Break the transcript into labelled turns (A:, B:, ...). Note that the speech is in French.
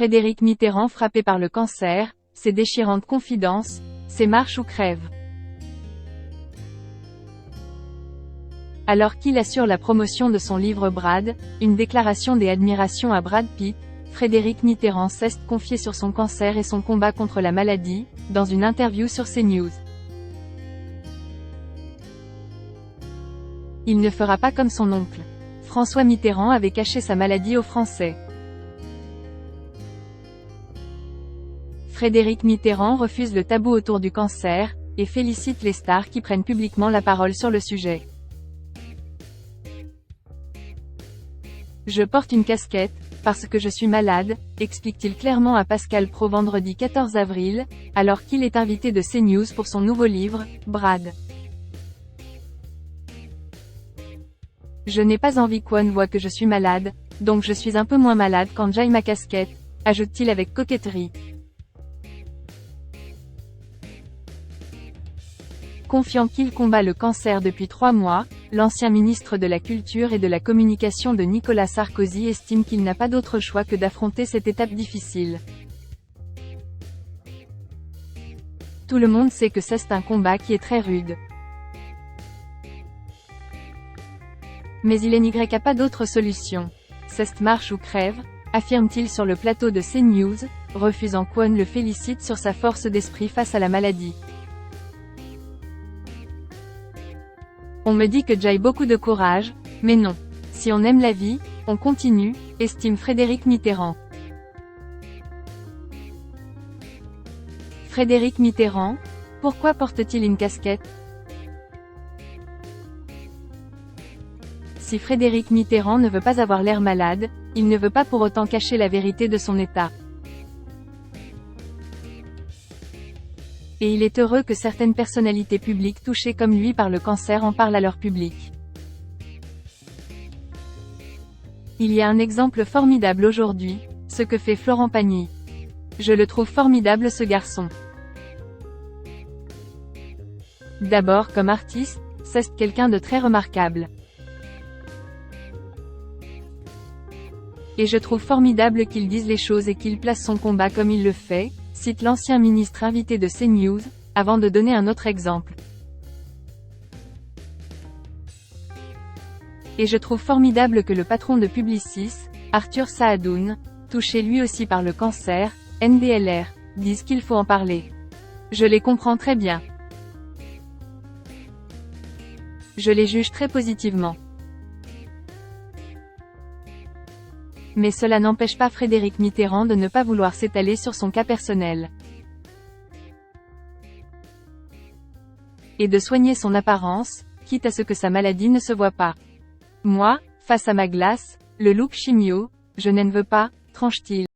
A: Frédéric Mitterrand frappé par le cancer, ses déchirantes confidences, ses marche ou crève. Alors qu'il assure la promotion de son livre Brad, une déclaration des admirations à Brad Pitt, Frédéric Mitterrand s'est confié sur son cancer et son combat contre la maladie, dans une interview sur CNews. Il ne fera pas comme son oncle. François Mitterrand avait caché sa maladie aux Français. Frédéric Mitterrand refuse le tabou autour du cancer, et félicite les stars qui prennent publiquement la parole sur le sujet. Je porte une casquette, parce que je suis malade, explique-t-il clairement à Pascal Praud vendredi 14 avril, alors qu'il est invité de CNews pour son nouveau livre, Brad. Je n'ai pas envie qu'on voit que je suis malade, donc je suis un peu moins malade quand j'aille ma casquette, ajoute-t-il avec coquetterie. Confiant qu'il combat le cancer depuis 3 mois, l'ancien ministre de la Culture et de la Communication de Nicolas Sarkozy estime qu'il n'a pas d'autre choix que d'affronter cette étape difficile. Tout le monde sait que c'est un combat qui est très rude. Mais il n'y a pas d'autre solution. C'est marche ou crève, affirme-t-il sur le plateau de CNews, refusant qu'on le félicite sur sa force d'esprit face à la maladie. On me dit que j'ai beaucoup de courage, mais non. Si on aime la vie, on continue, estime Frédéric Mitterrand. Frédéric Mitterrand, pourquoi porte-t-il une casquette? Si Frédéric Mitterrand ne veut pas avoir l'air malade, il ne veut pas pour autant cacher la vérité de son état. Et il est heureux que certaines personnalités publiques touchées comme lui par le cancer en parlent à leur public. Il y a un exemple formidable aujourd'hui, ce que fait Florent Pagny. Je le trouve formidable ce garçon. D'abord comme artiste, c'est quelqu'un de très remarquable. Et je trouve formidable qu'il dise les choses et qu'il place son combat comme il le fait, cite l'ancien ministre invité de CNews, avant de donner un autre exemple. Et je trouve formidable que le patron de Publicis, Arthur Saadoun, touché lui aussi par le cancer, NDLR, dise qu'il faut en parler. Je les comprends très bien. Je les juge très positivement. Mais cela n'empêche pas Frédéric Mitterrand de ne pas vouloir s'étaler sur son cas personnel. Et de soigner son apparence, quitte à ce que sa maladie ne se voit pas. Moi, face à ma glace, le look chimio, je n'en veux pas, tranche-t-il.